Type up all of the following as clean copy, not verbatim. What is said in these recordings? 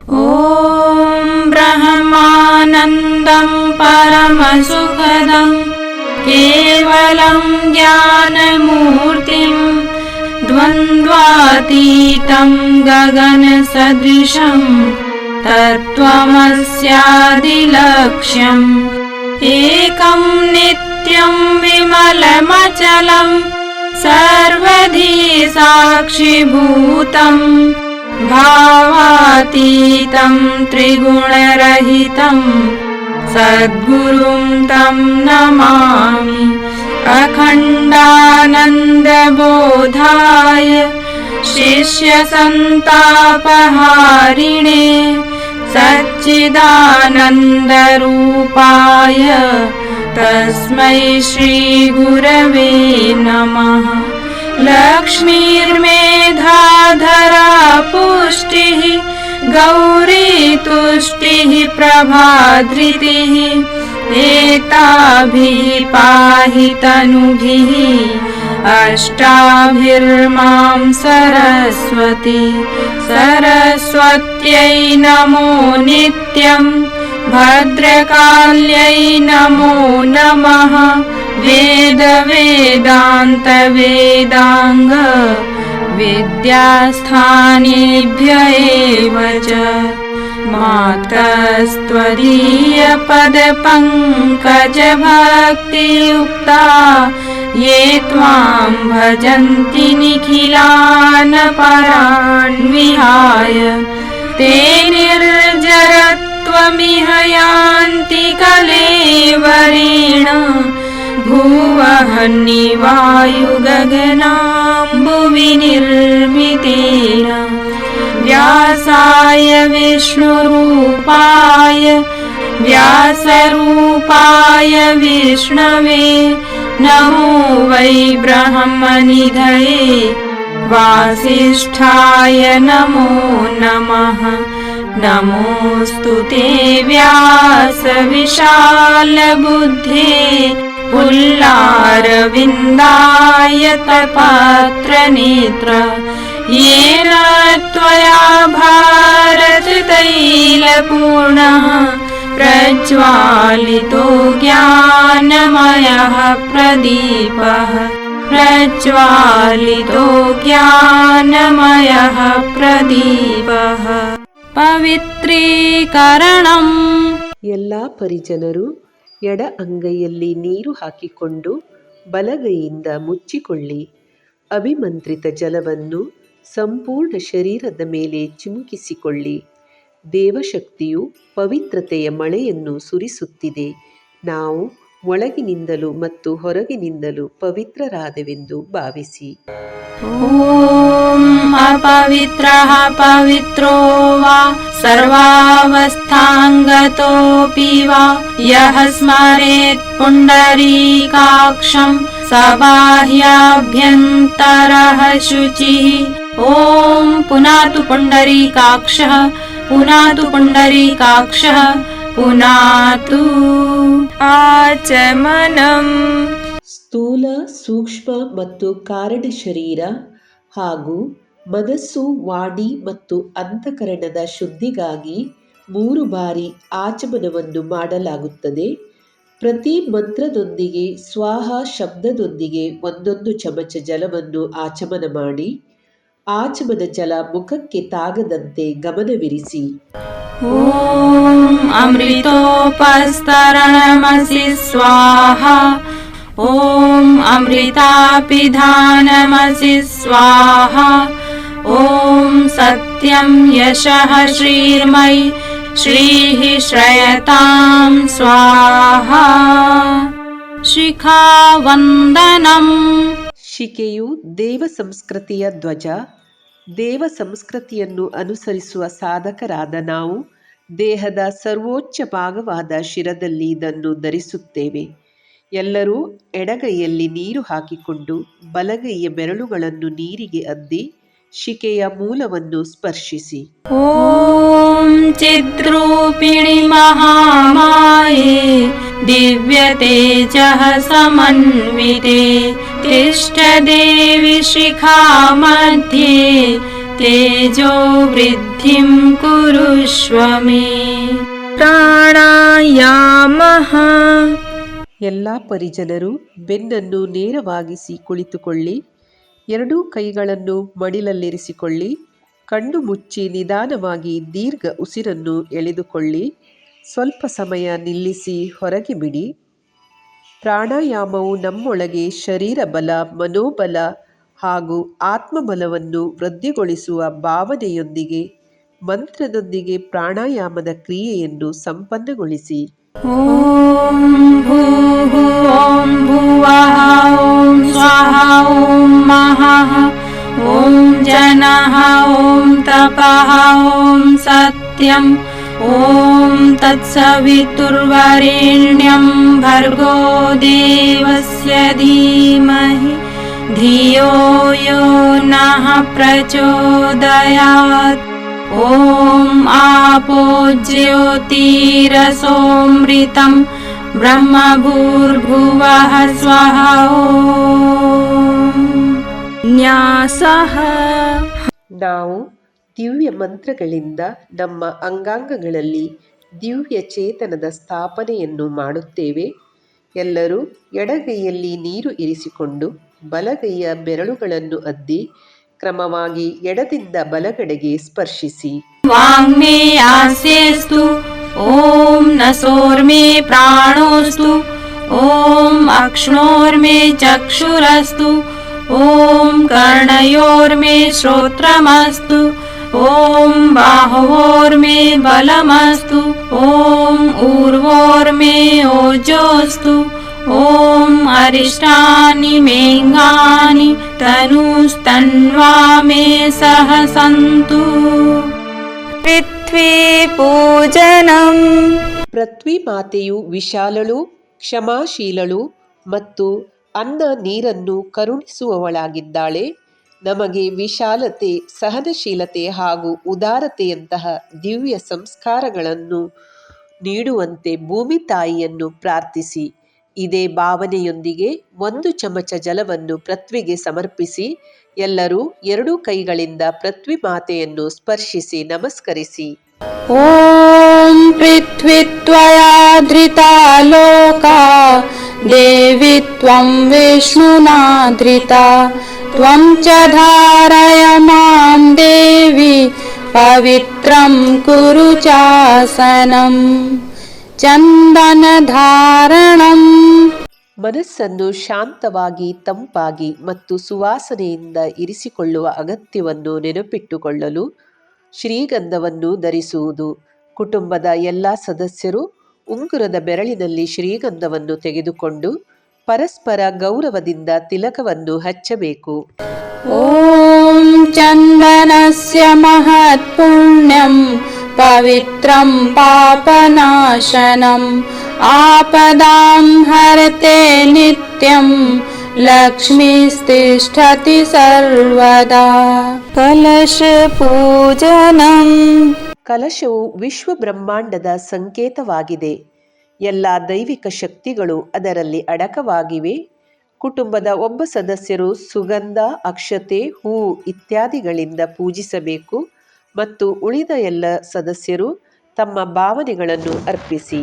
ॐ ब्रह्मानन्दं परमसुखदं केवलं ज्ञानमूर्तिं द्वन्द्वातीतं गगनसदृशं तत्त्वमस्यादिलक्ष्यम् एकं नित्यं विमलमचलं सर्वधी साक्षिभूतं भावातीतं त्रिगुणरहितं सद्गुरुं तं नमामि। अखण्डानन्दबोधाय शिष्यसन्तापहारिणे सच्चिदानन्दरूपाय तस्मै श्रीगुरवे नमः। लक्ष्मीर्मेधाधरा पुष्टिः गौरी तुष्टिः प्रभाधृतिः एताभिः पाहि तनुभिः अष्टाभिर्मां सरस्वती। सरस्वत्यै नमो नित्यं भद्रकाल्यै नमो नमः। वेदान्त विद्यास्थानेभ्य एव च मातस्त्वदीयपदपङ्कजभक्तियुक्ता ये त्वां भजन्ति निखिलान् परान् विहाय ते निर्जरत्वमिह यान्ति कलेवरेण भुवह्निवायुगगनाम्बुवि निर्मितेन। व्यासाय विष्णुरूपाय व्यासरूपाय विष्णवे नमो वै ब्रह्मनिधये वासिष्ठाय नमो नमः। नमोऽस्तु ते व्यास विशालबुद्धे पुल्लारविन्दायतपत्रनेत्र येन त्वया भारततैलपूर्णः प्रज्वालितो ज्ञानमयः प्रदीपः। प्रज्वालितो ज्ञानमयः प्रदीपः। पवित्रीकरणम् ಎಲ್ಲ ಪರಿಜನರು ಎಡ ಅಂಗೈಯಲ್ಲಿ ನೀರು ಹಾಕಿಕೊಂಡು ಬಲಗೈಯಿಂದ ಮುಚ್ಚಿಕೊಳ್ಳಿ. ಅಭಿಮಂತ್ರಿತ ಜಲವನ್ನು ಸಂಪೂರ್ಣ ಶರೀರದ ಮೇಲೆ ಚಿಮುಕಿಸಿಕೊಳ್ಳಿ. ದೇವಶಕ್ತಿಯು ಪವಿತ್ರತೆಯ ಮಳೆಯನ್ನು ಸುರಿಸುತ್ತಿದೆ. ನಾವು ಒಳಗಿನಿಂದಲೂ ಮತ್ತು ಹೊರಗಿನಿಂದಲೂ ಪವಿತ್ರರಾದವೆಂದು ಭಾವಿಸಿ. ಓಂ ಅಪವಿತ್ರಃ ಪವಿತ್ರೋ ವಾ ಸರ್ವಾವಸ್ಥಾಂಗತೋಪಿ ವಾ ಯಃ ಸ್ಮರೇತ್ ಪುಂಡರೀಕಾಕ್ಷಂ ಸಬಾಹ್ಯಾಭ್ಯಂತರಃ ಶುಚಿಃ. ಓಂ ಪುನಾತು ಪುಂಡರೀಕಾಕ್ಷಃ ಪುನಾತು ಪುಂಡರೀಕಾಕ್ಷಃ ಪುನಾತು ಆಚಮನಂ. ಸ್ಥೂಲ, ಸೂಕ್ಷ್ಮ ಮತ್ತು ಕಾರಣ ಶರೀರ ಹಾಗೂ ಮನಸ್ಸು, ವಾಣಿ ಮತ್ತು ಅಂತಃಕರಣದ ಶುದ್ಧಿಗಾಗಿ 3 ಬಾರಿ ಆಚಮನವನ್ನು ಮಾಡಲಾಗುತ್ತದೆ. ಪ್ರತಿ ಮಂತ್ರದೊಂದಿಗೆ ಸ್ವಾಹ ಶಬ್ದದೊಂದಿಗೆ 1 ಚಮಚ ಜಲವನ್ನು ಆಚಮನ ಮಾಡಿ. ಆಚಮನ ಜಲ ಮುಖಕ್ಕೆ ತಾಗದಂತೆ ಗಮನವಿರಿಸಿ. ಓಂ ಅಮೃತೋಪಸ್ತರಣಮಸಿ ಸ್ವಾಹ. ಓಂ ಅಮೃತಾಪಿಧಾನಮಸಿ ಸ್ವಾಹ. ಓಂ ಸತ್ಯಂ ಯಶಃ ಶ್ರೀರ್ಮಯಿ ಶ್ರೀಃ ಶ್ರಯತಾಂ ಸ್ವಾಹ. ಶಿಖಾವಂದನಂ. ಶಿಖೆಯು ದೇವ ಸಂಸ್ಕೃತಿಯ ಧ್ವಜ. ದೇವ ಸಂಸ್ಕೃತಿಯನ್ನು ಅನುಸರಿಸುವ ಸಾಧಕರಾದ ನಾವು ದೇಹದ ಸರ್ವೋಚ್ಚ ಭಾಗವಾದ ಶಿರದಲ್ಲಿ ಇದನ್ನು ಧರಿಸುತ್ತೇವೆ. ಎಲ್ಲರೂ ಎಡಗೈಯಲ್ಲಿ ನೀರು ಹಾಕಿಕೊಂಡು ಬಲಗೈಯ ಬೆರಳುಗಳನ್ನು ನೀರಿಗೆ ಅದ್ದಿ ಶಿಖೆಯ ಮೂಲವನ್ನು ಸ್ಪರ್ಶಿಸಿ. ಓಂ ಚಿದ್ರೂಪಿಣಿ ಮಹಾಮಾಯೇ ದಿವ್ಯ ತೇಜಃ ಸಮನ್ವಿತೆ ತಿಷ್ಠ ದೇವಿ ಶಿಖಾ ಮಧ್ಯೆ तेजो वृद्धिं कुरुष्व मे। ಪ್ರಾಣಾಯಾಮಃ. ಎಲ್ಲ ಪರಿಜನರು ಬೆನ್ನನ್ನು ನೇರವಾಗಿಸಿ ಕುಳಿತುಕೊಳ್ಳಿ. ಎರಡೂ ಕೈಗಳನ್ನು ಮಡಿಲಲ್ಲಿರಿಸಿಕೊಳ್ಳಿ. ಕಣ್ಣು ಮುಚ್ಚಿ ನಿಧಾನವಾಗಿ ದೀರ್ಘ ಉಸಿರನ್ನು ಎಳೆದುಕೊಳ್ಳಿ. ಸ್ವಲ್ಪ ಸಮಯ ನಿಲ್ಲಿಸಿ ಹೊರಗೆ ಬಿಡಿ. ಪ್ರಾಣಾಯಾಮವು ನಮ್ಮೊಳಗೆ ಶರೀರ ಬಲ, ಮನೋಬಲ ಹಾಗೂ ಆತ್ಮಬಲವನ್ನು ವೃದ್ಧಿಗೊಳಿಸುವ ಭಾವನೆಯೊಂದಿಗೆ ಮಂತ್ರದೊಂದಿಗೆ ಪ್ರಾಣಾಯಾಮದ ಕ್ರಿಯೆಯನ್ನು ಸಂಪನ್ನಗೊಳಿಸಿ. ಓಂ ಭೂಃ ಓಂ ಭುವಃ ಓಂ ಸ್ವಃ ಓಂ ಮಹಃ ಓಂ ಜನಃ ಓಂ ತಪಃ ಓಂ ಸತ್ಯಂ ಓಂ ತತ್ಸವಿತುರ್ವರೆಣ್ಯಂ ಭರ್ಗೋ ದೇವಸ್ಯ ಧೀಮಹಿ ಧಿಯೋ ಯೋ ನಃ ಪ್ರಚೋದಯಾತ್. ಓಂ ಆಪೋ ಜ್ಯೋತಿರಸೋಮೃತಂ ಬ್ರಹ್ಮ ಭೂರ್ಭುವಃ ಸ್ವಃ. ಓಂ ನ್ಯಾಸಃ. ನಾವು ದಿವ್ಯ ಮಂತ್ರಗಳಿಂದ ನಮ್ಮ ಅಂಗಾಂಗಗಳಲ್ಲಿ ದಿವ್ಯ ಚೇತನದ ಸ್ಥಾಪನೆಯನ್ನು ಮಾಡುತ್ತೇವೆ. ಎಲ್ಲರೂ ಎಡಗೈಯಲ್ಲಿ ನೀರು ಇರಿಸಿಕೊಂಡು ಬಲಗೈಯ ಬೆರಳುಗಳನ್ನು ಅದ್ದಿ ಕ್ರಮವಾಗಿ ಎಡದಿಂದ ಬಲಗಡೆಗೆ ಸ್ಪರ್ಶಿಸಿ. ವಾಂಗ್ಮೇ ಆಸ್ಯೇಸ್ತು ಓಂ ನಸೋರ್ಮೇ ಪ್ರಾಣೋಸ್ತು ಓಂ ಅಕ್ಷ್ಣೋರ್ಮೇ ಚಕ್ಷುರಸ್ತು ಓಂ ಕರ್ಣಯೋರ್ಮೇ ಶ್ರೋತ್ರಮಸ್ತು ಓಂ ಬಾಹವೋರ್ಮೇ ಬಲಮಸ್ತು ಓಂ ಊರ್ವೋರ್ಮೇ ಓಜೋಸ್ತು ಓಂ ಅರಿಷ್ಟಾನಿ ಮೇಂಗಾನಿ ತನುಸ್ತನ್ವಾ ಮೇ ಸಹ ಸಂತು. ಪೃಥ್ವೀ ಪೂಜನಂ. ಪೃಥ್ವಿ ಮಾತೆಯು ವಿಶಾಲಳು, ಕ್ಷಮಾಶೀಲಳು ಮತ್ತು ಅನ್ನ ನೀರನ್ನು ಕರುಣಿಸುವವಳಾಗಿದ್ದಾಳೆ. ನಮಗೆ ವಿಶಾಲತೆ, ಸಹನಶೀಲತೆ ಹಾಗೂ ಉದಾರತೆಯಂತಹ ದಿವ್ಯ ಸಂಸ್ಕಾರಗಳನ್ನು ನೀಡುವಂತೆ ಭೂಮಿ ತಾಯಿಯನ್ನು ಪ್ರಾರ್ಥಿಸಿ. ಇದೇ ಭಾವನೆಯೊಂದಿಗೆ 1 ಚಮಚ ಜಲವನ್ನು ಪೃಥ್ವಿಗೆ ಸಮರ್ಪಿಸಿ. ಎಲ್ಲರೂ ಎರಡೂ ಕೈಗಳಿಂದ ಪೃಥ್ವಿ ಮಾತೆಯನ್ನು ಸ್ಪರ್ಶಿಸಿ ನಮಸ್ಕರಿಸಿ. ಓಂ ಪೃಥ್ವಿ ತ್ವಯಾ ಧೃತಾ ಲೋಕಾ ದೇವಿ ತ್ವಂ ವಿಷ್ಣುನಾ ಧೃತಾ ತ್ವಂ ಚ ಧಾರಯ ಮಾಂ ದೇವಿ ಪವಿತ್ರಂ ಕುರು ಚಾಸನಂ ಚಂದನಧಾರಣಂ. ಮನಸ್ಸನ್ನು ಶಾಂತವಾಗಿ, ತಂಪಾಗಿ ಮತ್ತು ಸುವಾಸನೆಯಿಂದ ಇರಿಸಿಕೊಳ್ಳುವ ಅಗತ್ಯವನ್ನು ನೆನಪಿಟ್ಟುಕೊಳ್ಳಲು ಶ್ರೀಗಂಧವನ್ನು ಧರಿಸುವುದು. ಕುಟುಂಬದ ಎಲ್ಲ ಸದಸ್ಯರು ಉಂಗುರದ ಬೆರಳಿನಲ್ಲಿ ಶ್ರೀಗಂಧವನ್ನು ತೆಗೆದುಕೊಂಡು ಪರಸ್ಪರ ಗೌರವದಿಂದ ತಿಲಕವನ್ನು ಹಚ್ಚಬೇಕು. ಓಂ ಚಂದನಸ್ಯ ಮಹತ್ ಪುಣ್ಯಂ ಪವಿತ್ರಂ ಪಾಪನಾಶನಂ ಆಪದಾಂ ಹರತೆ ನಿತ್ಯಂ ಲಕ್ಷ್ಮೀಸ್ತಿಷ್ಠತಿ ಸರ್ವದಾ. ಕಲಶ ಪೂಜನಂ. ಕಲಶವು ವಿಶ್ವ ಬ್ರಹ್ಮಾಂಡದ ಸಂಕೇತವಾಗಿದೆ. ಎಲ್ಲ ದೈವಿಕ ಶಕ್ತಿಗಳು ಅದರಲ್ಲಿ ಅಡಕವಾಗಿವೆ. ಕುಟುಂಬದ ಒಬ್ಬ ಸದಸ್ಯರು ಸುಗಂಧ, ಅಕ್ಷತೆ, ಹೂ ಇತ್ಯಾದಿಗಳಿಂದ ಪೂಜಿಸಬೇಕು ಮತ್ತು ಉಳಿದ ಎಲ್ಲ ಸದಸ್ಯರು ತಮ್ಮ ಭಾವನೆಗಳನ್ನು ಅರ್ಪಿಸಿ.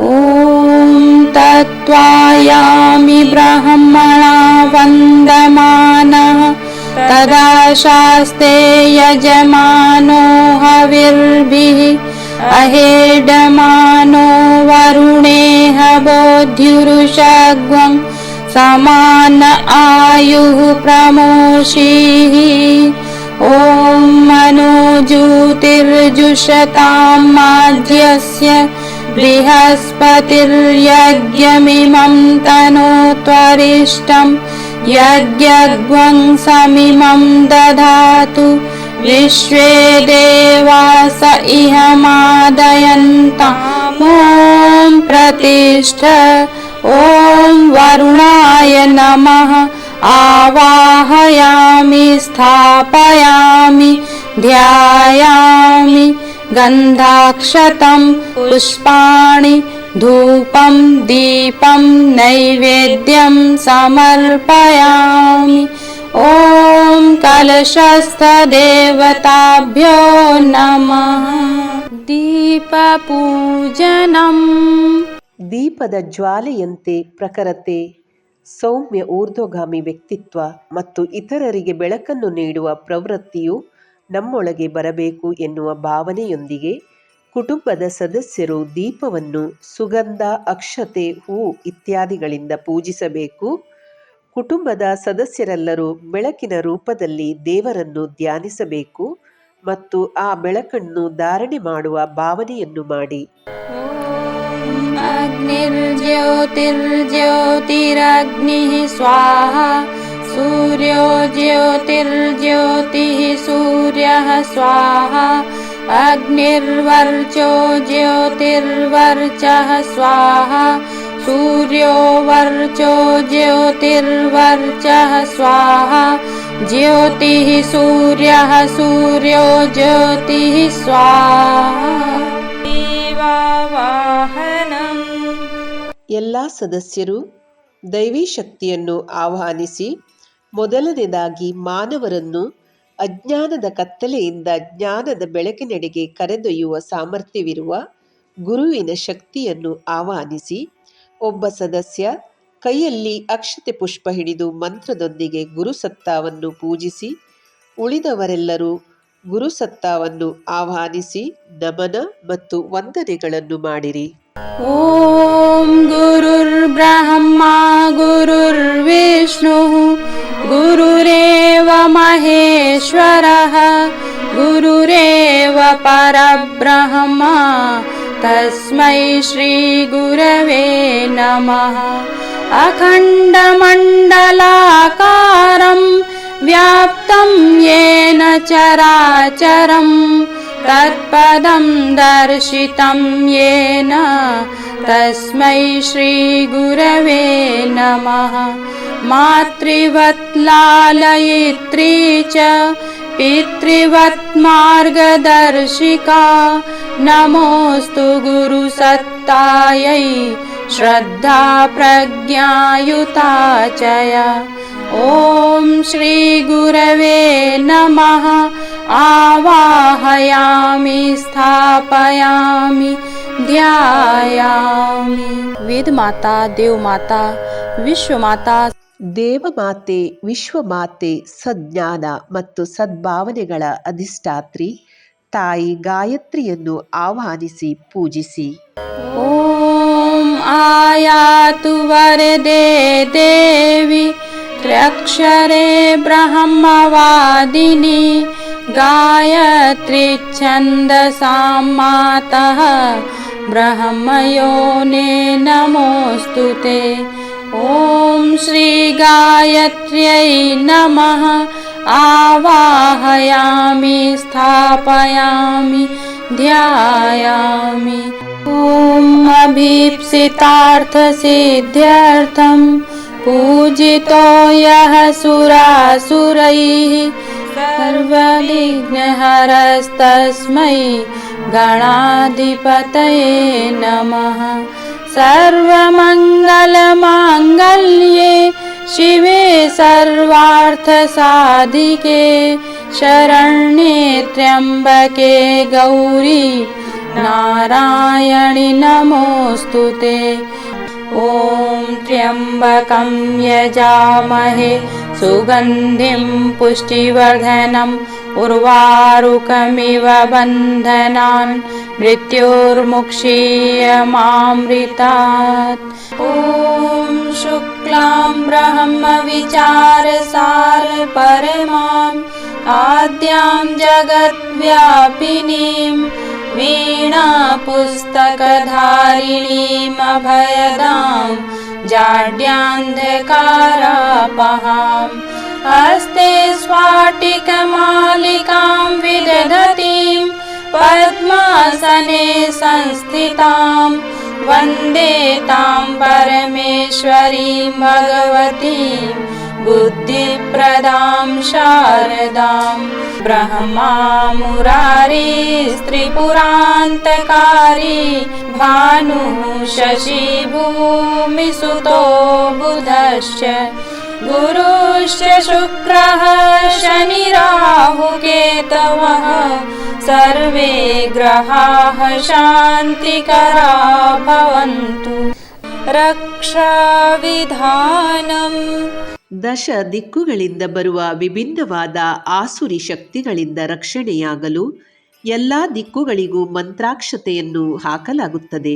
ಓಂ ತತ್ವಾಯಾಮಿ ಬ್ರಹ್ಮಣ ವಂದಮಾನಃ ತದಾ ಶಾಸ್ತೆ ಯಜಮಾನೋ ಹವಿರ್ಭಿಃ ಅಹೇಡಮಾನೋ ವರುಣೇಹ ಬೋಧ್ಯುರುಷಗ್ವಂ ಸಮಾನ ಆಯುಃ ಪ್ರಮೋಷೀಃ. ಓಂ ಮನೋಜ್ಯೋತಿರ್ಜುಷತಾಂ ಮಾಧ್ಯಸ್ಯ ಬೃಹಸ್ಪತಿರ್ಯಜ್ಞಮಿಮಂ ತನೋತ್ವರಿಷ್ಟಂ ಯಜ್ಞಗ್ವಂ ಸಮಿಮಂ ದಧಾತು ವಿಶ್ವೇ ದೇವಾಸ ಇಹ ಮಾದಯಂತಾಂ. ಓಂ ಪ್ರತಿಷ್ಠ. ಓಂ ವರುಣಾಯ ನಮಃ. ಆವಾಹಯಾಮಿ ಸ್ಥಾಪಯಾಮಿ ಧ್ಯಾಯಾಮಿ ಗಂಧಾಕ್ಷತಂ ಪುಷ್ಪಾಣಿ ಧೂಪಂ ದೀಪಂ ನೈವೇದ್ಯಂ ಸಮರ್ಪಯಾಮಿ. ॐ कलशस्थदेवताभ्यो नमः। दीपपूजनम्। ದೀಪದ ಜ್ವಾಲೆಯಂತೆ ಪ್ರಖರತೆ, ಸೌಮ್ಯ ಊರ್ಧ್ವಗಾಮಿ ವ್ಯಕ್ತಿತ್ವ ಮತ್ತು ಇತರರಿಗೆ ಬೆಳಕನ್ನು ನೀಡುವ ಪ್ರವೃತ್ತಿಯು ನಮ್ಮೊಳಗೆ ಬರಬೇಕು ಎನ್ನುವ ಭಾವನೆಯೊಂದಿಗೆ ಕುಟುಂಬದ ಸದಸ್ಯರು ದೀಪವನ್ನು ಸುಗಂಧ, ಅಕ್ಷತೆ, ಹೂ ಇತ್ಯಾದಿಗಳಿಂದ ಪೂಜಿಸಬೇಕು. ಕುಟುಂಬದ ಸದಸ್ಯರೆಲ್ಲರೂ ಬೆಳಕಿನ ರೂಪದಲ್ಲಿ ದೇವರನ್ನು ಧ್ಯಾನಿಸಬೇಕು ಮತ್ತು ಆ ಬೆಳಕನ್ನು ಧಾರಣೆ ಮಾಡುವ ಭಾವನೆಯನ್ನು ಮಾಡಿ. अग्निर्ज्योतिर्ज्योतिरग्निः स्वाहा, सूर्यो ज्योतिर्ज्योतिः सूर्यः स्वाहा, अग्निर्वर्चो ज्योतिर्वर्चः स्वाहा, सूर्यो वर्चो ज्योतिर्वर्चः स्वाहा, ज्योतिः सूर्यः सूर्यो ज्योतिः स्वाहा। ಎಲ್ಲ ಸದಸ್ಯರು ದೈವಿ ಶಕ್ತಿಯನ್ನು ಆಹ್ವಾನಿಸಿ ಮೊದಲನೇದಾಗಿ ಮಾನವರನ್ನು ಅಜ್ಞಾನದ ಕತ್ತಲೆಯಿಂದ ಜ್ಞಾನದ ಬೆಳಕಿನೆಡೆಗೆ ಕರೆದೊಯ್ಯುವ ಸಾಮರ್ಥ್ಯವಿರುವ ಗುರುವಿನ ಶಕ್ತಿಯನ್ನು ಆಹ್ವಾನಿಸಿ. ಒಬ್ಬ ಸದಸ್ಯ ಕೈಯಲ್ಲಿ ಅಕ್ಷತೆ ಪುಷ್ಪ ಹಿಡಿದು ಮಂತ್ರದೊಂದಿಗೆ ಗುರುಸತ್ತಾವನ್ನು ಪೂಜಿಸಿ, ಉಳಿದವರೆಲ್ಲರೂ ಗುರುಸತ್ತಾವನ್ನು ಆಹ್ವಾನಿಸಿ ನಮನ ಮತ್ತು ವಂದನೆಗಳನ್ನು ಮಾಡಿರಿ. ಓಂ ಗುರುರ್ಬ್ರಹ್ಮ ಗುರುರ್ವಿಷ್ಣು ಗುರುರೇವ ಮಹೇಶ್ವರಃ ಗುರುರೇವ ಪರಬ್ರಹ್ಮ ತಸ್ಮೈ ಶ್ರೀ ಗುರವೇ ನಮಃ. ಅಖಂಡಮಂಡಲಾಕಾರಂ ವ್ಯಾಪ್ತಂ ಯೇನ ಚರಾಚರಂ ತತ್ಪದಂ ದರ್ಶಿತಂ ಯೇನ ತಸ್ಮೈ ಶ್ರೀ ಗುರವೇ ನಮಃ. ಮಾತೃವತ್ ಲಾಲಯಿತ್ರೀ ಚ ಪಿತೃವತ್ ಮಾರ್ಗದರ್ಶಿಕಾ ನಮೋಸ್ತು ಗುರು ಸತ್ತಾಯೈ ಶ್ರದ್ಧಾ ಪ್ರಜ್ಞಾಯುತಾಚಯ. ಓಂ ಶ್ರೀ ಗುರವೇ ನಮಃ. ಆವಾಹಯಾಮಿ ಸ್ಥಾಪಯಾಮಿ ಧ್ಯಾಯಾಮಿ. ವೇದ ಮಾತಾ, ದೇವ ಮಾತಾ, ವಿಶ್ವಮಾತಾ. ದೇವಮಾತೆ, ವಿಶ್ವಮಾತೆ, ಸಜ್ಞಾನ ಮತ್ತು ಸದ್ಭಾವನೆಗಳ ಅಧಿಷ್ಠಾತ್ರಿ ತಾಯಿ ಗಾಯತ್ರಿಯನ್ನು ಆಹ್ವಾನಿಸಿ ಪೂಜಿಸಿ. ಓಂ ಆಯಾತು ವರದೆ ದೇವಿ ತ್ರ್ಯಕ್ಷರೇ ಬ್ರಹ್ಮವಾದಿನಿ ಗಾಯತ್ರಿ ಛಂದಸಾಂ ಮಾತಃ ಬ್ರಹ್ಮಯೋನೇ ನಮೋಸ್ತುತೆ. ಓಂ ಶ್ರೀ ಗಾಯತ್ರ್ಯೈ ನಮಃ. ಆವಾಹಯಾಮಿ ಸ್ಥಾಪಯಾಮಿ ಧ್ಯಾಯಾಮಿ. ಓಂ ಅಭೀಪ್ಸಿತಾರ್ಥ ಸಿದ್ಧ್ಯರ್ಥಂ पूजितो यः सुरासुरैः सर्वविघ्नहरस्तस्मै गणाधिपतये नमः. सर्वमङ्गलमाङ्गल्ये शिवे सर्वार्थसाधिके शरण्ये त्र्यम्बके गौरी नारायणि नमोऽस्तुते. ॐ त्र्यम्बकं यजामहे सुगन्धिं पुष्टिवर्धनम् उर्वारुकमिव बन्धनान् मृत्योर्मुक्षीयमामृतात्. ॐ शुक्लां ब्रह्मविचारसार परमां आद्यां जगद्व्यापिनीं वीणापुस्तकधारिणीमभयदां जाड्यान्धकारापहाम्. हस्ते स्फाटिकमालिकां विदधतीं पद्मासने संस्थितां वन्दे तां परमेश्वरीं भगवतीं बुद्धिप्रदां शारदां. ब्रह्मा मुरारी त्रिपुरान्तकारी भानुः शशि भूमिसुतो बुधश्च गुरुश्च शुक्रः शनिराहुकेतवः सर्वे ग्रहाः शान्तिकरा भवन्तु। रक्षाविधानम् ದಶ ದಿಕ್ಕುಗಳಿಂದ ಬರುವ ವಿಭಿನ್ನವಾದ ಆಸುರಿ ಶಕ್ತಿಗಳಿಂದ ರಕ್ಷಣೆಯಾಗಲು ಎಲ್ಲ ದಿಕ್ಕುಗಳಿಗೂ ಮಂತ್ರಾಕ್ಷತೆಯನ್ನು ಹಾಕಲಾಗುತ್ತದೆ.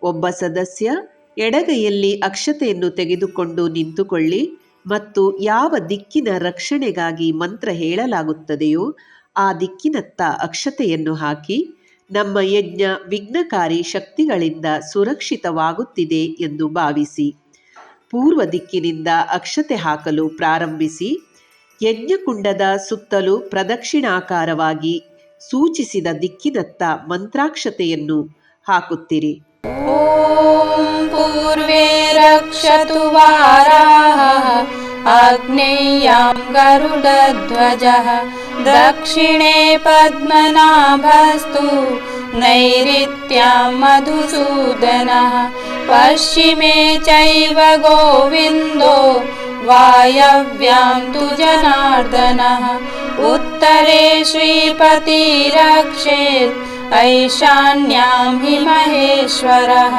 ಒಬ್ಬ ಸದಸ್ಯ ಎಡಗೈಯಲ್ಲಿ ಅಕ್ಷತೆಯನ್ನು ತೆಗೆದುಕೊಂಡು ನಿಂತುಕೊಳ್ಳಿ ಮತ್ತು ಯಾವ ದಿಕ್ಕಿನ ರಕ್ಷಣೆಗಾಗಿ ಮಂತ್ರ ಹೇಳಲಾಗುತ್ತದೆಯೋ ಆ ದಿಕ್ಕಿನತ್ತ ಅಕ್ಷತೆಯನ್ನು ಹಾಕಿ ನಮ್ಮ ಯಜ್ಞ ವಿಘ್ನಕಾರಿ ಶಕ್ತಿಗಳಿಂದ ಸುರಕ್ಷಿತವಾಗುತ್ತಿದೆ ಎಂದು ಭಾವಿಸಿ ಪೂರ್ವ ದಿಕ್ಕಿನಿಂದ ಅಕ್ಷತೆ ಹಾಕಲು ಪ್ರಾರಂಭಿಸಿ. ಯಜ್ಞಕುಂಡದ ಸುತ್ತಲೂ ಪ್ರದಕ್ಷಿಣಾಕಾರವಾಗಿ ಸೂಚಿಸಿದ ದಿಕ್ಕಿನತ್ತ ಮಂತ್ರಾಕ್ಷತೆಯನ್ನು ಹಾಕುತ್ತಿರಿ. ಓಂ ಪೂರ್ವೇ ರಕ್ಷತು ವಾರಾಹ ಆಗ್ನೇಯಾಂ ಗರುಡಧ್ವಜಃ ದಕ್ಷಿಣೇ ಪದ್ಮನಾಭಸ್ತು ನೈಋತ್ಯಾಂ ಮಧುಸೂದನಃ ಪಶ್ಚಿಮೇ ಚೈವ ಗೋವಿಂದೋ ವಾಯವ್ಯಾಂ ತು ಜನಾರ್ದನಃ ಉತ್ತರೇ ಶ್ರೀಪತಿರಕ್ಷೇತ್ ಐಶಾನ್ಯಾಂ ಹಿ ಮಹೇಶ್ವರಃ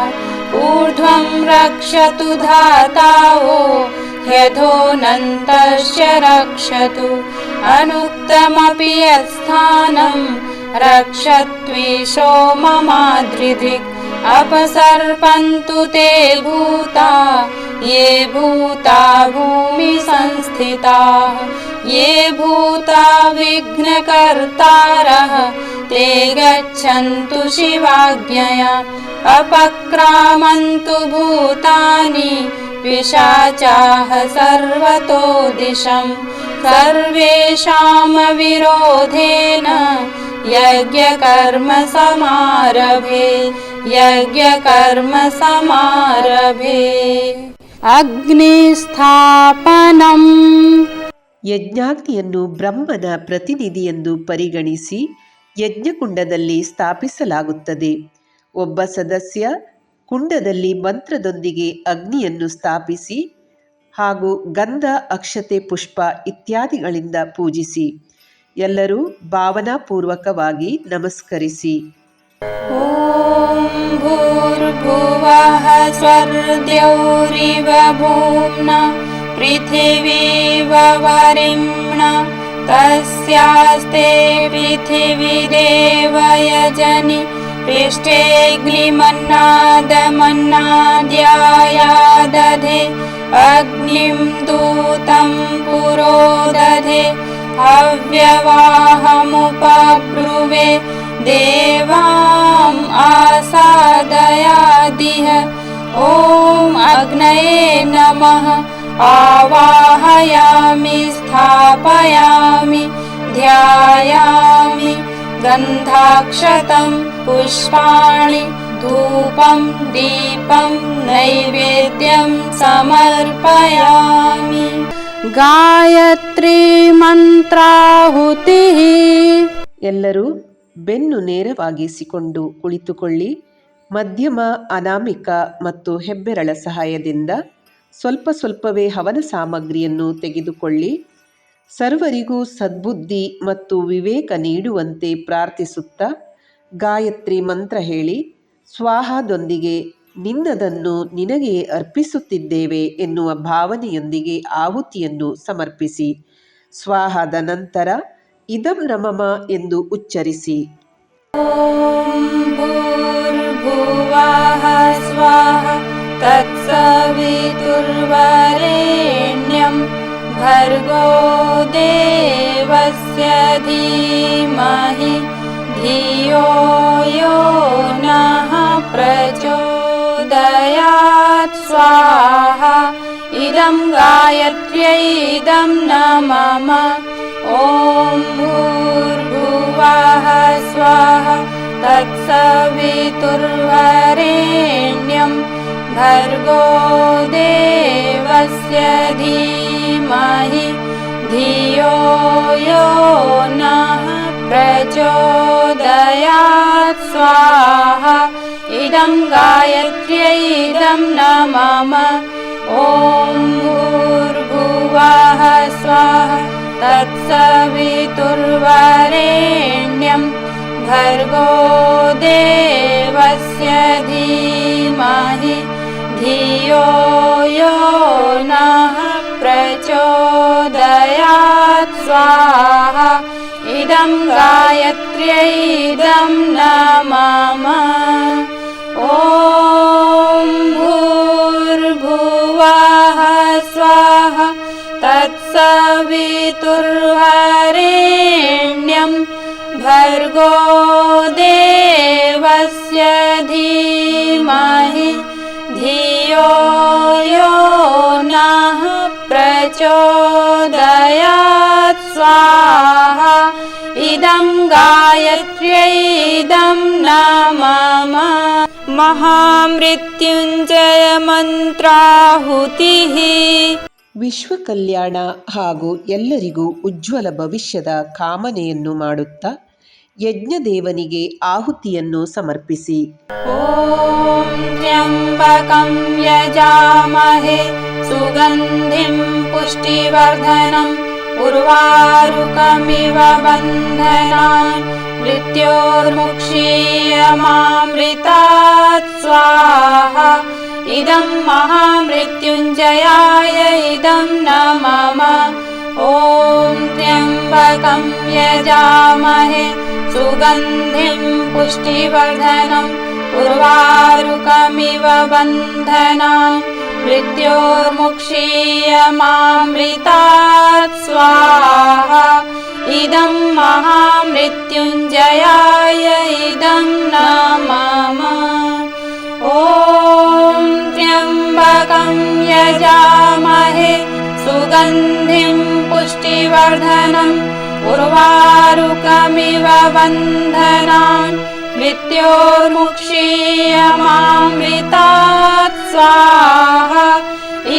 ಊರ್ಧ್ವಂ ರಕ್ಷತು ಧಾತಾವೋ ಹ್ಯಧೋನಂತಶ್ಚ ರಕ್ಷತು ಅನುಕ್ತಮಪಿ ಯತ್ಸ್ಥಾನಂ ರಕ್ಷತ್ವಿಶೋ ಮಮಾದ್ರಿಧಿಕ್ ಅಪಸರ್ಪಂತು ತೇ ಭೂತಾ ಯೇ ಭೂತಾ ಭೂಮಿ ಸಂಸ್ಥಿತಾಃ ಯೇ ಭೂತಾ ವಿಘ್ನಕರ್ತಾರಃ ತೇ ಗಚ್ಚಂತು ಶಿವಾಜ್ಞಯಾ ಅಪಕ್ರಾಮಂತು ಭೂತಾನಿ ಪಿಶಾಚಾಃ ಸರ್ವತೋ ದಿಶಂ ಸರ್ವೇಷಾಂ ವಿರೋಧೇನ ಯಜ್ಞಕರ್ಮ ಸಮಾರಭೆ ಯಜ್ಞಕರ್ಮ ಸಮಾರಭೆ. ಅಗ್ನಿಸ್ಥಾಪನಂ ಯಜ್ಞಾಗ್ನಿಯನ್ನು ಬ್ರಹ್ಮನ ಪ್ರತಿನಿಧಿಯೆಂದು ಪರಿಗಣಿಸಿ ಯಜ್ಞಕುಂಡದಲ್ಲಿ ಸ್ಥಾಪಿಸಲಾಗುತ್ತದೆ. ಒಬ್ಬ ಸದಸ್ಯ ಕುಂಡದಲ್ಲಿ ಮಂತ್ರದೊಂದಿಗೆ ಅಗ್ನಿಯನ್ನು ಸ್ಥಾಪಿಸಿ ಹಾಗೂ ಗಂಧ ಅಕ್ಷತೆ ಪುಷ್ಪ ಇತ್ಯಾದಿಗಳಿಂದ ಪೂಜಿಸಿ. ಎಲ್ಲರೂ ಭಾವನಾಪೂರ್ವಕವಾಗಿ ನಮಸ್ಕರಿಸಿ. ಓಂ ಭೂರ್ಭುವಃ ಸ್ವರ್ದ್ಯೌರಿವ ಭೂಮ್ನಾ ಪೃಥಿವೀವ ವರಿಮ್ಣಾ ತಸ್ಯಾಸ್ತೆ ಪೃಥಿವಿರೇವ ಯಜನಿ ಪೃಷ್ಟೇऽಗ್ನಿಮನ್ನಾದಮನ್ನಾದ್ಯಾಯಾದಧೆ ಅಗ್ನಿಂ ದೂತಂ ಪುರೋದಧೆ ಹವ್ಯವಾಹಮುಪಬ್ರುವೆ ದೇವಾಂ ಆಸಾದಯಾದಿಹ. ಓಂ ಅಗ್ನಯೇ ನಮಃ ಆವಾಹಯಾಮಿ ಸ್ಥಾಪಯಾಮಿ ಧ್ಯಾಯಾಮಿ ಗಂಧಾಕ್ಷತಂ ಪುಷ್ಪಾಣಿ ಧೂಪಂ ದೀಪಂ ನೈವೇದ್ಯಂ ಸಮರ್ಪಯಾಮಿ. ಗಾಯತ್ರಿ ಮಂತ್ರಾಹುತಿ. ಎಲ್ಲರೂ ಬೆನ್ನು ನೇರವಾಗಿಸಿಕೊಂಡು ಕುಳಿತುಕೊಳ್ಳಿ. ಮಧ್ಯಮ ಅನಾಮಿಕ ಮತ್ತು ಹೆಬ್ಬೆರಳ ಸಹಾಯದಿಂದ ಸ್ವಲ್ಪ ಸ್ವಲ್ಪವೇ ಹವನ ಸಾಮಗ್ರಿಯನ್ನು ತೆಗೆದುಕೊಳ್ಳಿ. ಸರ್ವರಿಗೂ ಸದ್ಬುದ್ಧಿ ಮತ್ತು ವಿವೇಕ ನೀಡುವಂತೆ ಪ್ರಾರ್ಥಿಸುತ್ತಾ ಗಾಯತ್ರಿ ಮಂತ್ರ ಹೇಳಿ ಸ್ವಾಹಾದೊಂದಿಗೆ ನಿನ್ನದನ್ನು ನಿನಗೆ ಅರ್ಪಿಸುತ್ತಿದ್ದೇವೆ ಎನ್ನುವ ಭಾವನೆಯೊಂದಿಗೆ ಆಹುತಿಯನ್ನು ಸಮರ್ಪಿಸಿ. ಸ್ವಾಹಾದ ನಂತರ ಇದಂ ನಮಃ ಎಂದು ಉಚ್ಚರಿಸಿ. ಓಂ ಭೂರ್ಭುವಃ ಸ್ವಃ ತತ್ಸವಿತುರ್ವರೆಣ್ಯಂ ಭರ್ಗೋ ದೇವಸ್ಯ ಧೀಮಹಿ ಧಿಯೋ ಯೋ ನಃ ಪ್ರಚೋದಯಾತ್. ಸ್ವಾಹಾ ಇದಂ ಗಾಯತ್ರ್ಯೈ ಇದಂ ನಮಃ. ಓಂ ಭೂರ್ಭುವಃ ಸ್ವಃ ತತ್ಸವಿತುರ್ವರೆಣ್ಯಂ ಭರ್ಗೋ ದೇವಸ್ಯ ಧೀಮಹಿ ಧಿಯೋ ಯೋ ನಃ ಪ್ರಚೋದಯಾತ್. ಸ್ವಾಹಾ ಇದಂ ಗಾಯತ್ರ್ಯೈ ಇದಂ ನಮಃ. ಓಂ ಭೂರ್ಭುವಃ भूर्भुवः स्वः तत्सवितुर्वरेण्यं भर्गो देवस्य धीमहि धियो यो नः प्रचोदयात् स्वाहा इदं गायत्र्यै इदं न मम ॐ भूर्भुवः स्वाहा तत्सवितुर्वरेण्यं भर्गो देवस्य धीमहि धियो यो नः प्रचोदयात् स्वाहा इदं गायत्र्यै इदं न मम महामृत्युञ्जय ಮಂತ್ರಾಹುತಿಃ ವಿಶ್ವ ಕಲ್ಯಾಣ ಹಾಗೂ ಎಲ್ಲರಿಗೂ ಉಜ್ವಲ ಭವಿಷ್ಯದ ಕಾಮನೆಯನ್ನು ಮಾಡುತ್ತಾ ಯಜ್ಞದೇವನಿಗೆ ಆಹುತಿಯನ್ನು ಸಮರ್ಪಿಸಿ. ಓಂ ತ್ರ್ಯಂಬಕಂ ಯಜಾಮಹೇ ಸುಗಂಧಿಂ ಪುಷ್ಟಿವರ್ಧನಂ ಉರ್ವಾರುಕಮಿವ ಬಂಧನಾನ್ ಮೃತ್ಯೋರ್ಮುಕ್ಷೀಯಮಾಮೃತಾತ್ ಸ್ವಾಹಾ ಇದಂ ಮಹಾಮೃತ್ಯುಂಜಯಾಯ ಇದಂ ನ ಮಮ ಓಂ ತ್ರ್ಯಂಬಕಂ ಯಜಾಮಹೇ ಸುಗಂಧಿಂ ಪುಷ್ಟಿವರ್ಧನಂ ಉರ್ವಾರುಕಮಿವ ಬಂಧನಾನ್ ಮೃತ್ಯೋರ್ಮುಕ್ಷೀಯಮಾಮೃತಾತ್ ಸ್ವಾಹಾ ಇದಂ ಮಹಾಮೃತ್ಯುಂಜಯಾಯ ಇದಂ ನ ಮಮ ಓಂ ತ್ರ್ಯಂಬಕಂ ಯಜಾಮಹೇ ಸುಗಂಧಿಂ ಪುಷ್ಟಿವರ್ಧನಂ ಉರ್ವಾರುಕಮಿವ ಬಂಧನಾನ್ ಮೃತ್ಯೋರ್ಮುಕ್ಷೀಯಮಾಮೃತಾತ್ ಸ್ವಾಹಾ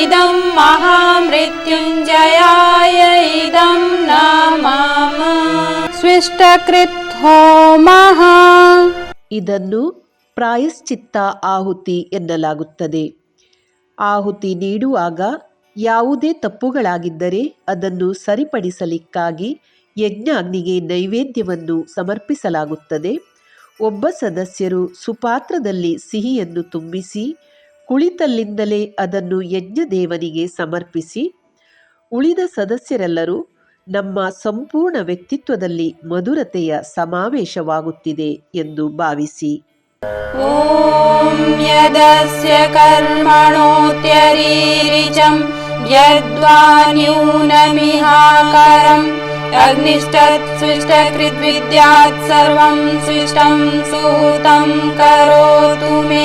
ಇದಂ ಮಹಾಮೃತ್ಯುಂಜಯಾಯ ಇದಂ ನ ಮಮ ಸ್ವಿಷ್ಟಕೃತ್ ಹೋಮಃ ಇದನ್ನು ಪ್ರಾಯಶ್ಚಿತ್ತ ಆಹುತಿ ಎನ್ನಲಾಗುತ್ತದೆ. ಆಹುತಿ ನೀಡುವಾಗ ಯಾವುದೇ ತಪ್ಪುಗಳಾಗಿದ್ದರೆ ಅದನ್ನು ಸರಿಪಡಿಸಲಿಕ್ಕಾಗಿ ಯಜ್ಞಾಗ್ನಿಗೆ ನೈವೇದ್ಯವನ್ನು ಸಮರ್ಪಿಸಲಾಗುತ್ತದೆ. ಒಬ್ಬ ಸದಸ್ಯರು ಸುಪಾತ್ರದಲ್ಲಿ ಸಿಹಿಯನ್ನು ತುಂಬಿಸಿ ಕುಳಿತಲ್ಲಿಂದಲೇ ಅದನ್ನು ಯಜ್ಞದೇವನಿಗೆ ಸಮರ್ಪಿಸಿ ಉಳಿದ ಸದಸ್ಯರೆಲ್ಲರೂ ನಮ್ಮ ಸಂಪೂರ್ಣ ವ್ಯಕ್ತಿತ್ವದಲ್ಲಿ ಮಧುರತೆಯ ಸಮಾವೇಶವಾಗುತ್ತಿದೆ ಎಂದು ಭಾವಿಸಿ. ಓಂ ಯದಸ್ಯ ಕರ್ಮಣೋತ್ಯರೀರಿಚಂ ಯದ್ವಾ ನ್ಯೂನಮಿಹಾಕರಂ ಅಗ್ನಿಷ್ಟತ್ ಸ್ವಿಷ್ಟಕೃದ್ವಿದ್ಯಾತ್ ಸರ್ವಂ ಸ್ವಿಷ್ಟಂ ಸುಹುತಂ ಕರೋತು ಮೇ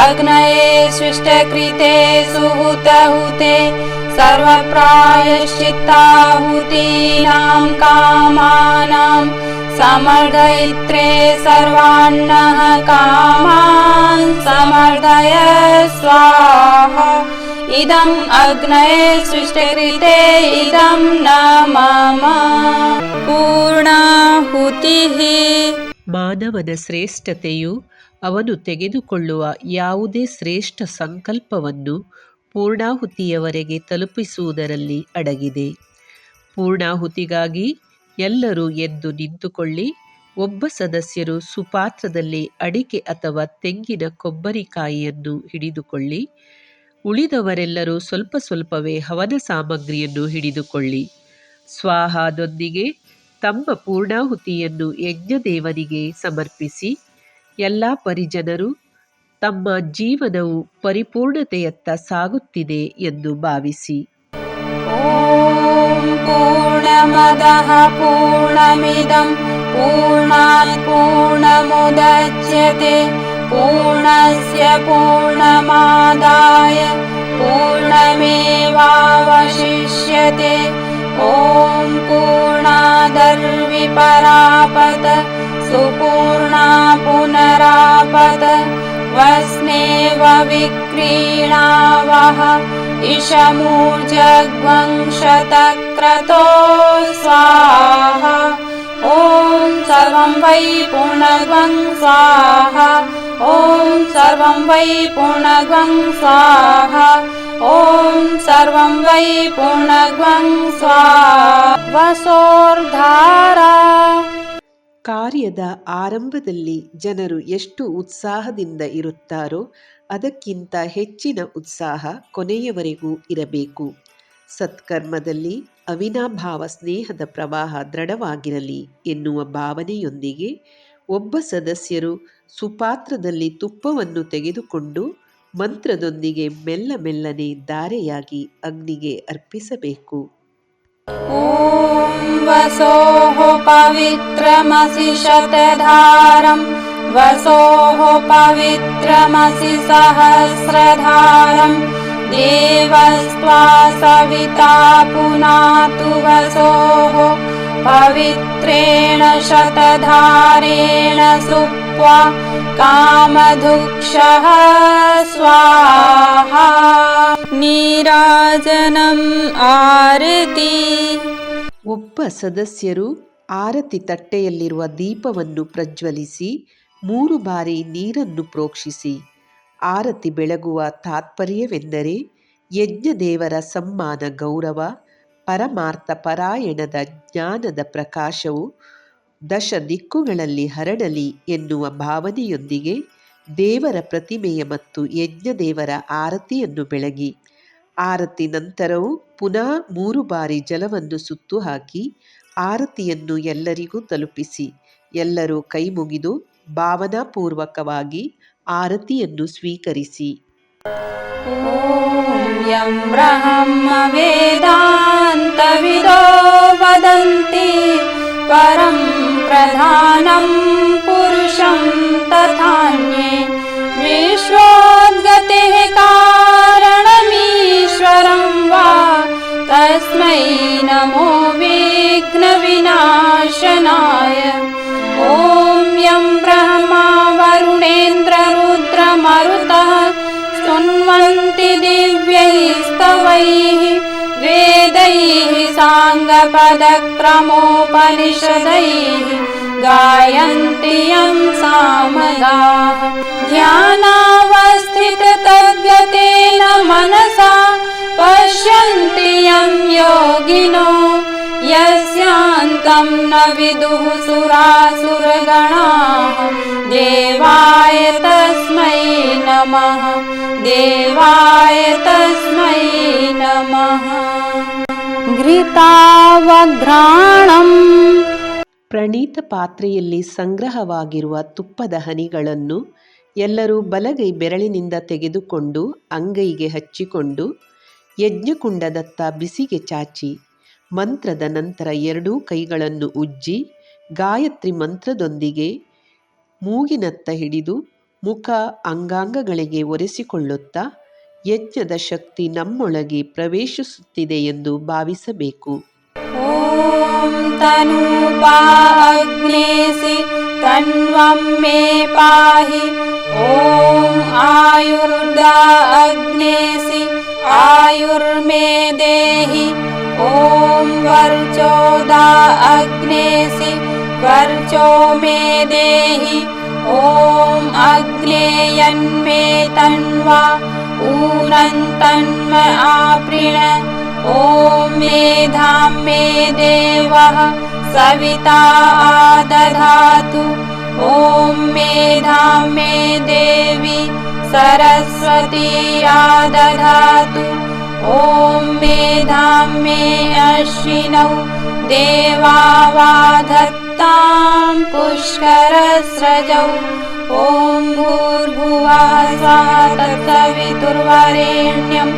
ಅಗ್ನಯೇ ಸ್ವಿಷ್ಟಕೃತೆ ಸುಹುತಹುತೆ ಸರ್ವಪ್ರಾಯಶ್ಚಿತ್ತಾಹುತೀನಾಂ ಕಾಮಾನಾಂ ಸಮರ್ಧಯಿತ್ರೆ ಸರ್ವಾನ್ನಃ ಕಾಮಾನ್ ಸಮರ್ಧಯ ಸ್ವಾಹಾ ಇದಂ ಅಗ್ನಯೇ ಸ್ವಿಷ್ಟಕೃತೆ ಇದಂ ನ ಮಮ ಪೂರ್ಣಾಹುತಿಃ ಮಾನವನ ಶ್ರೇಷ್ಠತೆಯು ಅವನು ತೆಗೆದುಕೊಳ್ಳುವ ಯಾವುದೇ ಶ್ರೇಷ್ಠ ಸಂಕಲ್ಪವನ್ನು ಪೂರ್ಣಾಹುತಿಯವರೆಗೆ ತಲುಪಿಸುವುದರಲ್ಲಿ ಅಡಗಿದೆ. ಪೂರ್ಣಾಹುತಿಗಾಗಿ ಎಲ್ಲರೂ ಎದ್ದು ನಿಂತುಕೊಳ್ಳಿ. ಒಬ್ಬ ಸದಸ್ಯರು ಸುಪಾತ್ರದಲ್ಲಿ ಅಡಿಕೆ ಅಥವಾ ತೆಂಗಿನ ಕೊಬ್ಬರಿಕಾಯಿಯನ್ನು ಹಿಡಿದುಕೊಳ್ಳಿ. ಉಳಿದವರೆಲ್ಲರೂ ಸ್ವಲ್ಪ ಸ್ವಲ್ಪವೇ ಹವನ ಸಾಮಗ್ರಿಯನ್ನು ಹಿಡಿದುಕೊಳ್ಳಿ. ಸ್ವಾಹಾದೊಂದಿಗೆ ತಮ್ಮ ಪೂರ್ಣಾಹುತಿಯನ್ನು ಯಜ್ಞದೇವನಿಗೆ ಸಮರ್ಪಿಸಿ ಎಲ್ಲ ಪರಿಜನರು ತಮ್ಮ ಜೀವನವು ಪರಿಪೂರ್ಣತೆಯತ್ತ ಸಾಗುತ್ತಿದೆ ಎಂದು ಭಾವಿಸಿ. ಓಂ ಪೂರ್ಣಮದಃ ಪೂರ್ಣಮಿದಂ ಪೂರ್ಣಾತ್ ಪೂರ್ಣಮುದಚ್ಯತೆ ಪೂರ್ಣಸ್ಯ ಪೂರ್ಣಮಾದಾಯ ಪೂರ್ಣಮೇವಾವಶಿಷ್ಯತೆ ಓಂ ಪೂರ್ಣಾದರ್ವಿಪರಾಪತ ಸುಪೂರ್ಣಾ ಪುನರಾಪತ ವಸ್ನೇವ ವಿಕ್ರೀಣಾವಹ ಇಶಮೂರ್ಜಗ್ವಂಶತಕ್ರತೋ ಸ್ವಾಹಾ ಓಂ ಸರ್ವಂ ವೈ ಪೂರ್ಣಗ್ವಂ ಸ್ವಾಹಾ ಓಂ ಸರ್ವಂ ವೈ ಪೂರ್ಣಗ್ವಂ ಸ್ವಾಹಾ ॐ सर्वं वै पूर्णग्वं स्वाहा ವಸೋರ್ಧಾರಾ ಕಾರ್ಯದ ಆರಂಭದಲ್ಲಿ ಜನರು ಎಷ್ಟು ಉತ್ಸಾಹದಿಂದ ಇರುತ್ತಾರೋ ಅದಕ್ಕಿಂತ ಹೆಚ್ಚಿನ ಉತ್ಸಾಹ ಕೊನೆಯವರೆಗೂ ಇರಬೇಕು. ಸತ್ಕರ್ಮದಲ್ಲಿ ಅವಿನಾಭಾವ ಸ್ನೇಹದ ಪ್ರವಾಹ ದೃಢವಾಗಿರಲಿ ಎನ್ನುವ ಭಾವನೆಯೊಂದಿಗೆ ಒಬ್ಬ ಸದಸ್ಯರು ಸುಪಾತ್ರದಲ್ಲಿ ತುಪ್ಪವನ್ನು ತೆಗೆದುಕೊಂಡು ಮಂತ್ರದೊಂದಿಗೆ ಮೆಲ್ಲ ಮೆಲ್ಲನೆ ಧಾರೆಯಾಗಿ ಅಗ್ನಿಗೆ ಅರ್ಪಿಸಬೇಕು. ॐ वसोः पवित्रमसि शतधारं वसोः पवित्रमसि सहस्रधारं देवस्त्वा सविता पुनातु वसोः पवित्रेण शतधारेण सुप्त्वा कामधुक्षः स्वाहा ನೀರಾಜನಂ ಆರತಿ. ಒಬ್ಬ ಸದಸ್ಯರು ಆರತಿ ತಟ್ಟೆಯಲ್ಲಿರುವ ದೀಪವನ್ನು ಪ್ರಜ್ವಲಿಸಿ 3 ಬಾರಿ ನೀರನ್ನು ಪ್ರೋಕ್ಷಿಸಿ. ಆರತಿ ಬೆಳಗುವ ತಾತ್ಪರ್ಯವೆಂದರೆ ಯಜ್ಞದೇವರ ಸಮ್ಮಾನ ಗೌರವ, ಪರಮಾರ್ಥ ಪರಾಯಣದ ಜ್ಞಾನದ ಪ್ರಕಾಶವು ದಶ ದಿಕ್ಕುಗಳಲ್ಲಿ ಹರಡಲಿ ಎನ್ನುವ ಭಾವನೆಯೊಂದಿಗೆ ದೇವರ ಪ್ರತಿಮೆಯ ಮತ್ತು ಯಜ್ಞದೇವರ ಆರತಿಯನ್ನು ಬೆಳಗಿ. ಆರತಿ ನಂತರವೂ ಪುನಃ 3 ಬಾರಿ ಜಲವನ್ನು ಸುತ್ತು ಹಾಕಿ ಆರತಿಯನ್ನು ಎಲ್ಲರಿಗೂ ತಲುಪಿಸಿ. ಎಲ್ಲರೂ ಕೈ ಮುಗಿದು ಭಾವನಾಪೂರ್ವಕವಾಗಿ ಆರತಿಯನ್ನು ಸ್ವೀಕರಿಸಿ. ಓಂ ಯಂ ಬ್ರಹ್ಮ ವೇದಾಂತವಿದೋ ವದಂತಿ ಪರಂ ಪ್ರಧಾನಂ ಪುರುಷಂ ತಥಾನ್ಯೇ ವಿಶ್ವೋದ್ಗತಿಃ ಕಾರಣಮೀಶ್ವರಂ ವಾ ತಸ್ಮೈ ನಮೋ ವಿಘ್ನ ವಿನಾಶನಾಯ. ಓಂ ಯಂ ಬ್ರಹ್ಮ ವರುಣೇಂದ್ರ ರುದ್ರ ಮರುತಃ ಸ್ತುನ್ವಂತಿ ದಿವ್ಯೈಸ್ತವೈಃ ವೇದೈಃ ಸಾಂಗಪದಕ್ರಮೋಪನಿಷದೈಃ गायन्ति यं सामगाः. ध्यानावस्थिततद्गतेन मनसा पश्यन्ति यं योगिनो यस्यान्तं न विदुः सुरासुरगणाः. देवाय तस्मै नमः, देवाय तस्मै नमः. ಘೃತಾವಘ್ರಾಣಂ ಪ್ರಣೀತ ಪಾತ್ರೆಯಲ್ಲಿ ಸಂಗ್ರಹವಾಗಿರುವ ತುಪ್ಪದ ಹನಿಗಳನ್ನು ಎಲ್ಲರೂ ಬಲಗೈ ಬೆರಳಿನಿಂದ ತೆಗೆದುಕೊಂಡು ಅಂಗೈಗೆ ಹಚ್ಚಿಕೊಂಡು ಯಜ್ಞಕುಂಡದತ್ತ ಬಿಸಿಗೆ ಚಾಚಿ ಮಂತ್ರದ ನಂತರ 2 ಕೈಗಳನ್ನು ಉಜ್ಜಿ ಗಾಯತ್ರಿ ಮಂತ್ರದೊಂದಿಗೆ ಮೂಗಿನತ್ತ ಹಿಡಿದು ಮುಖ ಅಂಗಾಂಗಗಳಿಗೆ ಒರೆಸಿಕೊಳ್ಳುತ್ತಾ ಯಜ್ಞದ ಶಕ್ತಿ ನಮ್ಮೊಳಗೆ ಪ್ರವೇಶಿಸುತ್ತಿದೆ ಎಂದು ಭಾವಿಸಬೇಕು. ॐ तनूपा अग्नेसि तन्वं मे पाहि. ॐ आयुर्दा अग्नेसि आयुर्मे देहि. ॐ वर्चोदा अग्नेसि वर्चो मे देहि. ॐ अग्नेयन्मे तन्वा ऊनं तन्म आपृण. ॐ मेधां मे देवः सविता आदधातु. ॐ मेधां मे देवी सरस्वती आदधातु. ॐ मेधां मे अश्विनौ देवावाधत्तां पुष्करस्रजौ. ॐ भूर्भुवः स्वः तत्सवितुर्वरेण्यं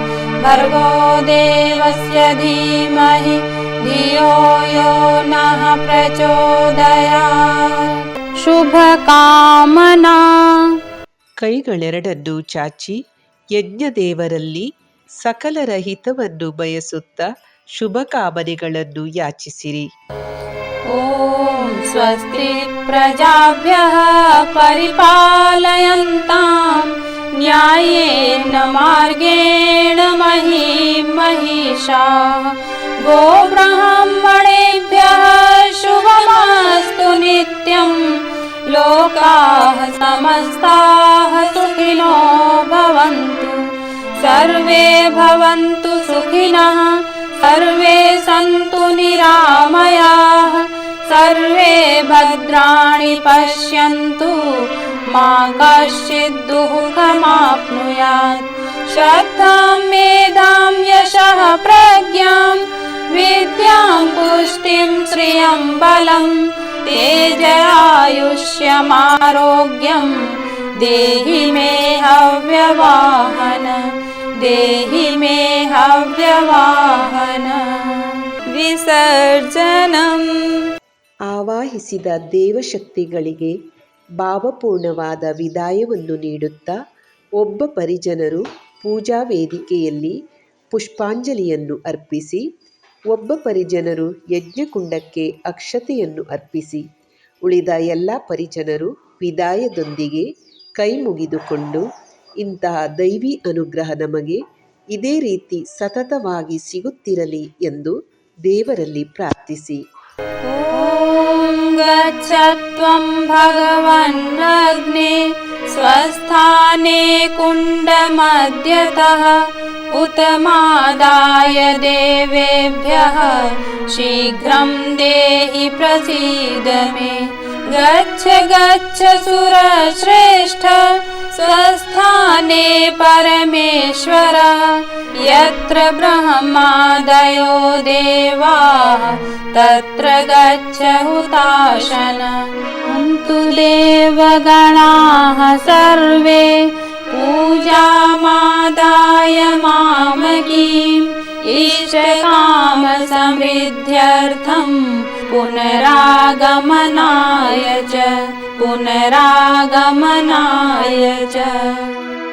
भर्गो देवस्य धीमहि धियो यो नः प्रचोदयात्. ಶುಭಕಾಮನಾ ಕೈಗಳೆರಡನ್ನೂ ಚಾಚಿ ಯಜ್ಞದೇವರಲ್ಲಿ ಸಕಲರ ಹಿತವನ್ನು ಬಯಸುತ್ತಾ ಶುಭಕಾಮನೆಗಳನ್ನು ಯಾಚಿಸಿರಿ. ॐ स्वस्ति प्रजाभ्यः परिपालयन्तां न्यायेन मार्गेण महीं महिषाः. गोब्राह्मणेभ्यः शुभमस्तु नित्यं. लोकाः समस्ताः सुखिनो भवन्तु. सर्वे भवन्तु सुखिनः सर्वे सन्तु निरामयाः सर्वे भद्राणि पश्यन्तु मा कश्चित् दुःखमाप्नुयात् श्रद्धां मेधां यशः प्रज्ञां विद्यां पुष्टिं श्रियं बलं तेजरायुष्यमारोग्यं देहि मे हव्यवाहन देहि मे हव्यवाहन ವಿಸರ್ಜನಂ. ಆವಾಹಿಸಿದ ದೇವಶಕ್ತಿಗಳಿಗೆ ಭಾವಪೂರ್ಣವಾದ ವಿದಾಯವನ್ನು ನೀಡುತ್ತಾ ಒಬ್ಬ ಪರಿಜನರು ಪೂಜಾ ವೇದಿಕೆಯಲ್ಲಿ ಪುಷ್ಪಾಂಜಲಿಯನ್ನು ಅರ್ಪಿಸಿ, ಒಬ್ಬ ಪರಿಜನರು ಯಜ್ಞಕುಂಡಕ್ಕೆ ಅಕ್ಷತೆಯನ್ನು ಅರ್ಪಿಸಿ, ಉಳಿದ ಎಲ್ಲ ಪರಿಜನರು ವಿದಾಯದೊಂದಿಗೆ ಕೈ ಮುಗಿದುಕೊಂಡು ಇಂತಹ ದೈವಿ ಅನುಗ್ರಹ ನಮಗೆ ಇದೇ ರೀತಿ ಸತತವಾಗಿ ಸಿಗುತ್ತಿರಲಿ ಎಂದು ದೇವರಲ್ಲಿ ಪ್ರಾರ್ಥಿಸಿ. ಓಂ ಗಚ್ಚತ್ವಂ ಭಗವನ್ನಗ್ನೇ ಸ್ವಸ್ಥಾನೇ ಕುಂಡಮಧ್ಯತಃ ಉತಮಾದಾಯ ದೇವೇಭ್ಯಃ ಶೀಘ್ರಂ ದೇಹಿ ಪ್ರಸೀದ ಮೇ. ಗಚ್ಚ ಗಚ್ಚ ಸುರಶ್ರೇಷ್ಠ ಸ್ವಸ್ಥಾನೇ ಪರಮೇಶ್ವರ ಯತ್ರ ಬ್ರಹ್ಮಾದಯೋ ದೇವಾಃ ತತ್ರ ಗಚ್ಚ ಹುತಾಶನ. ಅಂತು ದೇವಗಣಾಃ ಸರ್ವೇ ಪೂಜಾಮಾದಾಯ ಮಾಮಕೀಂ ಇಷ್ಟಕಾಮ ಸಮೃದ್ಧ್ಯರ್ಥಂ ಪುನರಾಗಮನಾಯ ಚ.